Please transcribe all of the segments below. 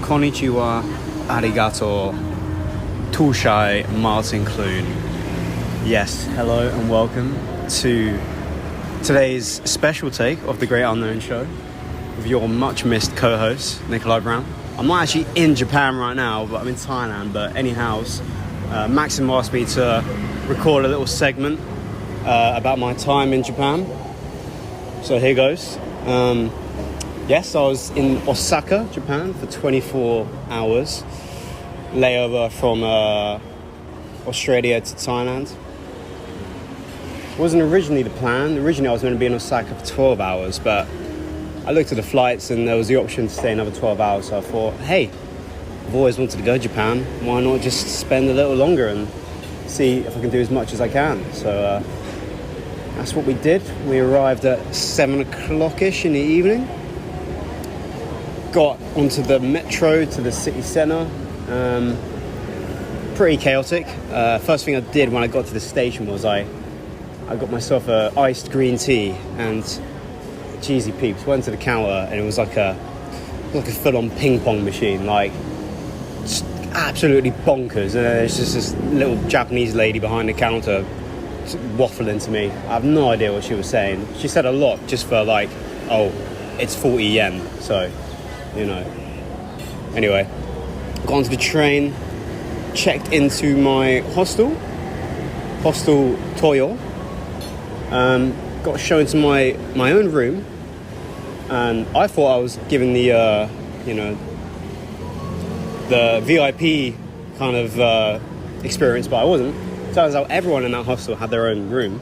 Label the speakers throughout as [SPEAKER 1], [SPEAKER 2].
[SPEAKER 1] Konnichiwa, arigato, Tushai, Martin Clune. Yes, hello and welcome to today's special take of The Great Unknown Show with your much missed co-host, Nikolai Brown. I'm not actually in Japan right now, but I'm in Thailand. But anyhow, Maxim asked me to record a little segment about my time in Japan. So here goes. Yes, I was in Osaka, Japan for 24 hours. Layover from Australia to Thailand. Wasn't originally the plan. Originally I was going to be in Osaka for 12 hours, but I looked at the flights and there was the option to stay another 12 hours. So I thought, hey, I've always wanted to go to Japan. Why not just spend a little longer and see if I can do as much as I can? So that's what we did. We arrived at 7 o'clock-ish in the evening. Got onto the metro to the city centre. Pretty chaotic. First thing I did when I got to the station was I got myself a iced green tea and cheesy peeps. Went to the counter and it was like a full-on ping pong machine, like just absolutely bonkers. And there's just this little Japanese lady behind the counter waffling to me. I have no idea what she was saying. She said a lot just for like, oh, it's 40 yen. So, you know. Anyway, got onto the train, checked into my hostel Toyo. Got shown to my own room, and I thought I was given the the VIP kind of experience, but I wasn't. Turns out everyone in that hostel had their own room.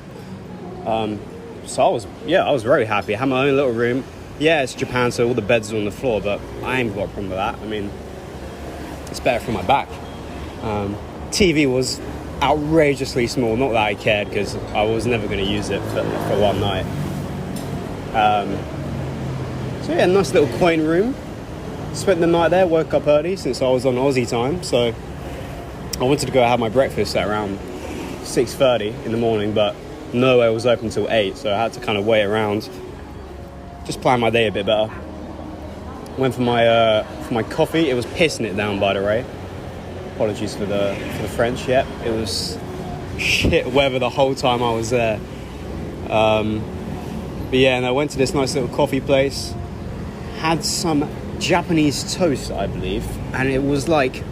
[SPEAKER 1] So I was very happy. I had my own little room. Yeah, it's Japan, so all the beds are on the floor, but I ain't got a problem with that. I mean, it's better for my back. TV was outrageously small. Not that I cared, because I was never going to use it for one night. So yeah, nice little quaint room. Spent the night there, woke up early since I was on Aussie time. So I wanted to go have my breakfast at around 6:30 in the morning, but nowhere was open till 8, so I had to kind of wait around. Just plan my day a bit better. Went for my coffee. It was pissing it down, by the way. Apologies for the French. Yep, it was shit weather the whole time I was there. But yeah, and I went to this nice little coffee place. Had some Japanese toast, I believe, and it was like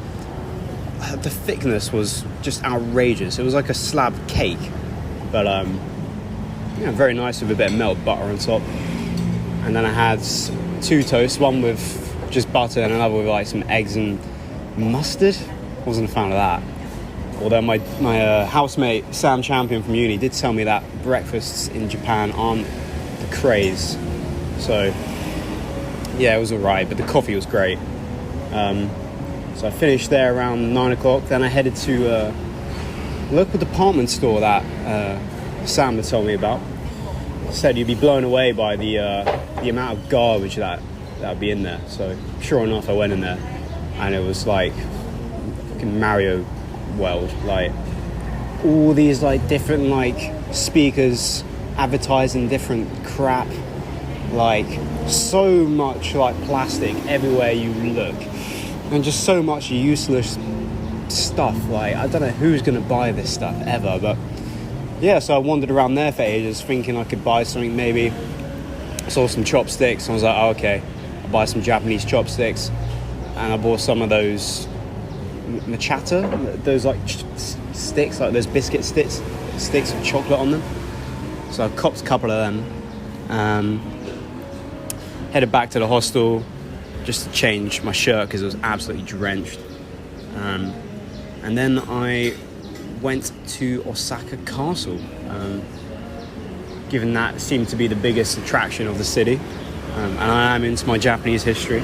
[SPEAKER 1] the thickness was just outrageous. It was like a slab cake, but very nice with a bit of melted butter on top. And then I had 2 toasts, one with just butter and another with like some eggs and mustard. Wasn't a fan of that. Although my housemate Sam Champion from uni did tell me that breakfasts in Japan aren't the craze. So yeah, it was alright, but the coffee was great. So I finished there around 9 o'clock. Then I headed to a local department store that Sam had told me about. Said you'd be blown away by the amount of garbage that would be in there. So sure enough, I went in there, and it was like fucking Mario world. Like all these like different like speakers advertising different crap. Like so much like plastic everywhere you look, and just so much useless stuff. Like I don't know who's gonna buy this stuff ever, but. Yeah, so I wandered around there for ages thinking I could buy something maybe. I saw some chopsticks and I was like, oh, okay, I'll buy some Japanese chopsticks. And I bought some of those machata, those like sticks, like those biscuit sticks with chocolate on them. So I copped a couple of them. Headed back to the hostel just to change my shirt because it was absolutely drenched. And then I went to Osaka Castle, given that seemed to be the biggest attraction of the city, and I am into my Japanese history.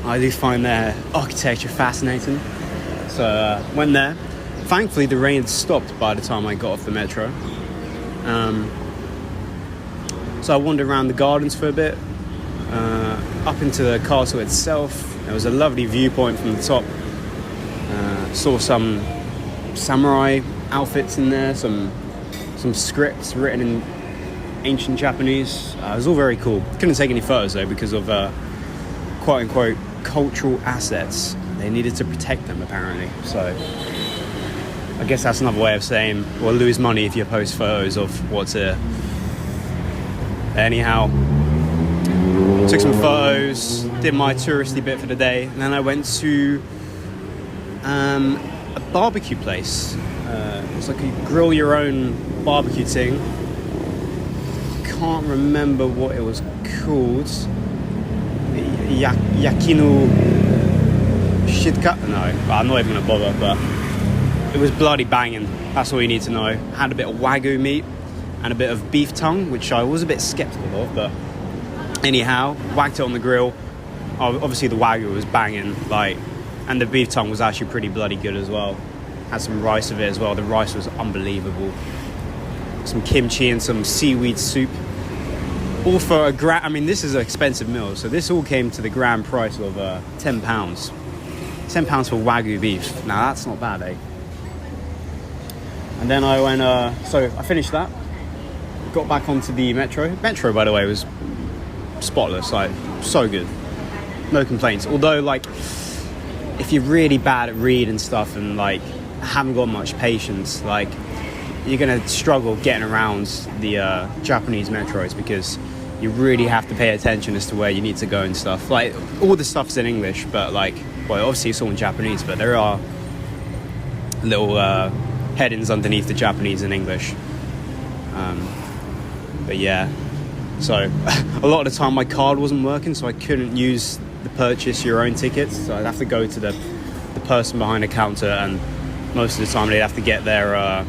[SPEAKER 1] I do find their architecture fascinating, so went there. Thankfully the rain had stopped by the time I got off the metro, so I wandered around the gardens for a bit, up into the castle itself. There was a lovely viewpoint from the top. Saw some samurai outfits in there, some scripts written in ancient Japanese. It was all very cool. Couldn't take any photos though because of quote unquote cultural assets. They needed to protect them, apparently. So I guess that's another way of saying, well, lose money if you post photos of what's here. Anyhow, took some photos, did my touristy bit for the day, and then I went to a barbecue place. It's like a grill your own barbecue thing. Can't remember what it was called. Yakinu Shitka? No, I'm not even gonna bother, but it was bloody banging. That's all you need to know. Had a bit of Wagyu meat and a bit of beef tongue, which I was a bit skeptical of, but anyhow, whacked it on the grill. Obviously the Wagyu was banging, and the beef tongue was actually pretty bloody good as well. Had some rice with it as well. The rice was unbelievable. Some kimchi and some seaweed soup. All for I mean, this is an expensive meal, so this all came to the grand price of £10. £10 for Wagyu beef. Now that's not bad, eh? And then I went, so I finished that. Got back onto the metro. Metro, by the way, was spotless, so good. No complaints. Although, if you're really bad at read and stuff and, haven't got much patience, you're going to struggle getting around the Japanese metros because you really have to pay attention as to where you need to go and stuff. All the stuff's in English, but, obviously it's all in Japanese, but there are little headings underneath the Japanese in English. But yeah, so a lot of the time my card wasn't working, so I couldn't use the purchase your own tickets, so I'd have to go to the person behind the counter, and most of the time they'd have to get their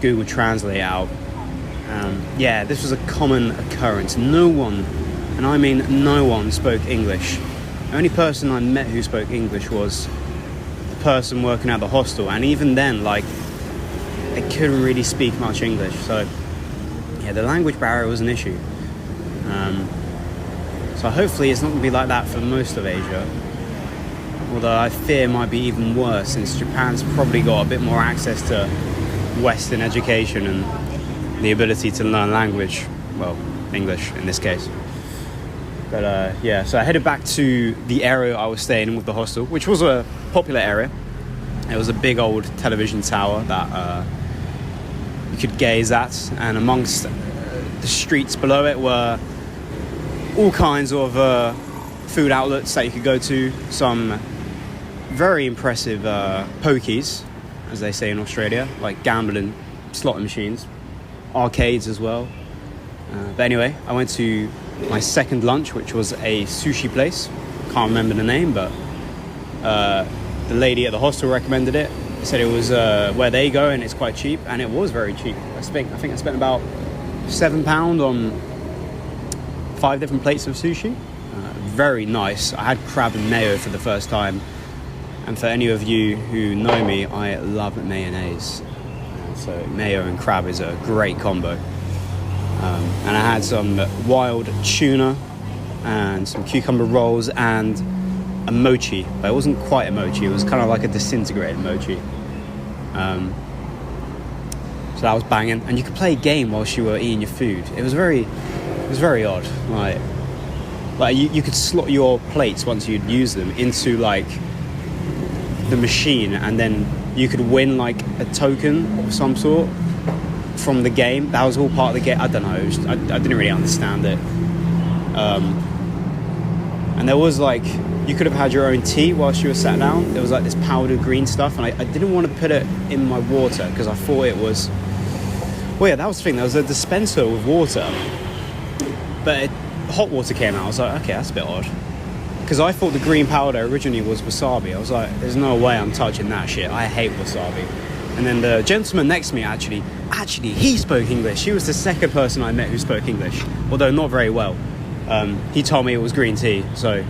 [SPEAKER 1] Google Translate out. Yeah, this was a common occurrence. No one, and I mean no one, spoke English. The only person I met who spoke English was the person working at the hostel, and even then, they couldn't really speak much English. So yeah, the language barrier was an issue. So hopefully it's not going to be like that for most of Asia. Although I fear it might be even worse, since Japan's probably got a bit more access to Western education and the ability to learn language. Well, English in this case. But yeah, so I headed back to the area I was staying in with the hostel, which was a popular area. It was a big old television tower that you could gaze at, and amongst the streets below it were all kinds of food outlets that you could go to. Some very impressive pokies, as they say in Australia, like gambling slot machines, arcades as well. But anyway, I went to my second lunch, which was a sushi place. Can't remember the name, but the lady at the hostel recommended it. Said it was where they go and it's quite cheap, and it was very cheap. I think I spent about £7 on 5 different plates of sushi. Very nice. I had crab and mayo for the first time, and for any of you who know me, I love mayonnaise. So mayo and crab is a great combo. And I had some wild tuna and some cucumber rolls and a mochi, but it wasn't quite a mochi, it was kind of like a disintegrated mochi. So that was banging, and you could play a game whilst you were eating your food. It was very odd. Like you could slot your plates once you'd use them into the machine, and then you could win a token of some sort from the game. That was all part of the game. I don't know. I didn't really understand it. And there was you could have had your own tea whilst you were sat down. There was this powdered green stuff, and I didn't want to put it in my water because I thought it was. Well, yeah, that was the thing. There was a dispenser with water, but hot water came out. I was like, okay, that's a bit odd, because I thought the green powder originally was wasabi. I was like, there's no way I'm touching that shit. I hate wasabi. And then the gentleman next to me actually, he spoke English. He was the second person I met who spoke English, although not very well. He told me it was green tea, so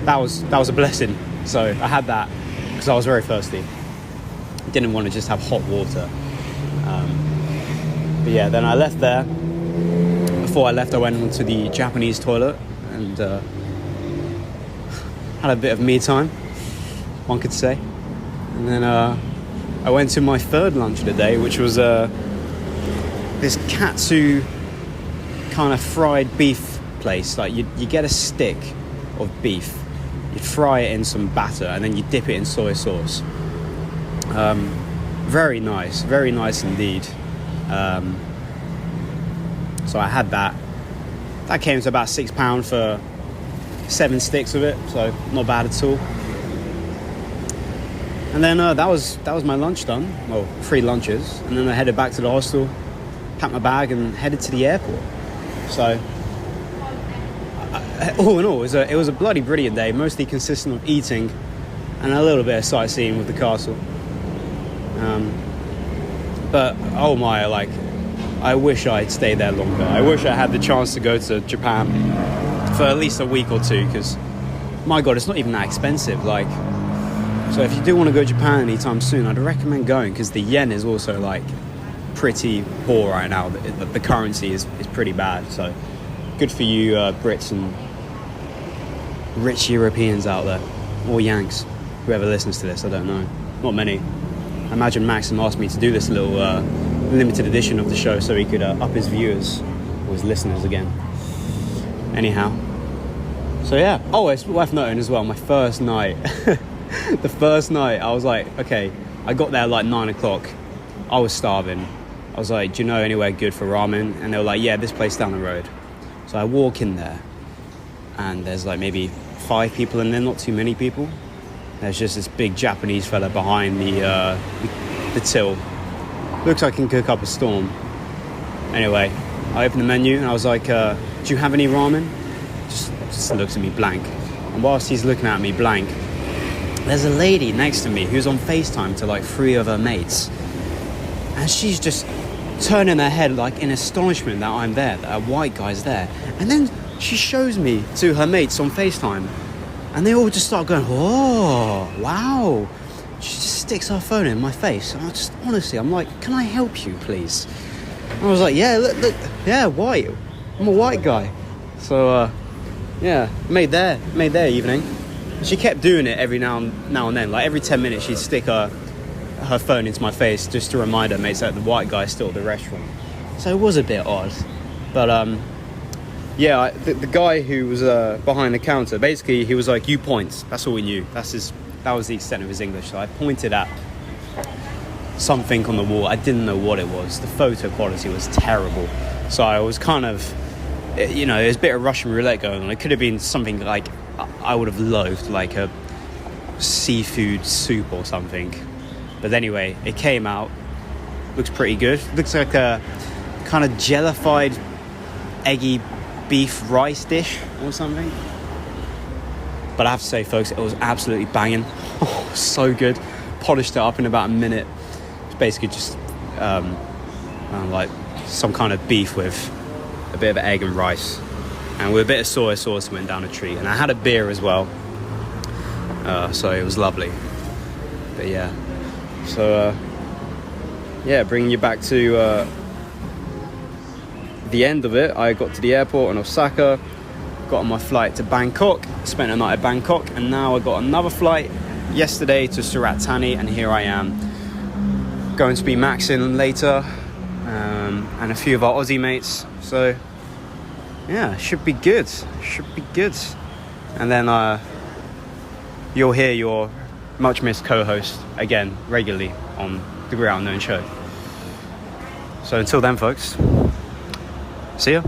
[SPEAKER 1] that was a blessing. So I had that because I was very thirsty. Didn't want to just have hot water. But yeah, then I left there. Before I left, I went onto the Japanese toilet and had a bit of me time, one could say. And then I went to my third lunch of the day, which was this katsu kind of fried beef place. You get a stick of beef. You'd fry it in some batter, and then you dip it in soy sauce. Very nice indeed. So I had that. That came to about £6 for 7 sticks of it, so not bad at all. And then that was my lunch done. Well, 3 lunches, and then I headed back to the hostel, packed my bag, and headed to the airport. So, all in all, it was a bloody brilliant day, mostly consistent of eating and a little bit of sightseeing with the castle. But oh my, like, I wish I'd stayed there longer. I wish I had the chance to go to Japan for at least a week or two, because my God, it's not even that expensive. Like, so if you do want to go to Japan anytime soon, I'd recommend going, because the yen is also like pretty poor right now. The currency is pretty bad. So good for you Brits and rich Europeans out there, or Yanks, whoever listens to this. I don't know, not many. I imagine Maxim asked me to do this little limited edition of the show so he could up his viewers or his listeners again. Anyhow, so yeah. Oh, it's worth noting as well, my first night the first night I was like, okay, I got there like 9 o'clock. I was starving. I was like, do you know anywhere good for ramen? And they were like, yeah, this place down the road. So I walk in there, and there's like maybe 5 people in there, not too many people. There's just this big Japanese fella behind the till. Looks like he can cook up a storm. Anyway, I opened the menu and I was like, do you have any ramen? Just looks at me blank. And whilst he's looking at me blank, there's a lady next to me who's on FaceTime to like 3 of her mates. And she's just turning her head like in astonishment that I'm there, that a white guy's there. And then she shows me to her mates on FaceTime. And they all just start going, oh, wow. She just sticks her phone in my face. And I'm like, can I help you, please? And I was like, yeah, look, yeah, white. I'm a white guy. So, yeah, made their evening. She kept doing it every now and then. Like every 10 minutes, she'd stick her phone into my face just to remind her mates that the white guy's still at the restaurant. So it was a bit odd. But, yeah, the guy who was behind the counter, basically he was like, you point. That's all we knew. That was the extent of his English. So I pointed at something on the wall. I didn't know what it was. The photo quality was terrible. So I was kind of, you know, there's a bit of Russian roulette going on. It could have been something like I would have loathed, like a seafood soup or something. But anyway, it came out. Looks pretty good. Looks like a kind of jellified, eggy beef rice dish or something. But I have to say, folks, it was absolutely banging. Oh, so good. Polished it up in about a minute. It's basically just like some kind of beef with a bit of egg and rice, and with a bit of soy sauce went down a treat. And I had a beer as well, so it was lovely. But yeah, so yeah, bringing you back to the end of it. I got to the airport in Osaka, got on my flight to Bangkok, spent a night at Bangkok, and now I got another flight yesterday to Surat Thani, and here I am going to be Maxin later, and a few of our Aussie mates. So yeah, should be good. And then you'll hear your much missed co-host again regularly on the Great Unknown Show. So until then, folks, see ya.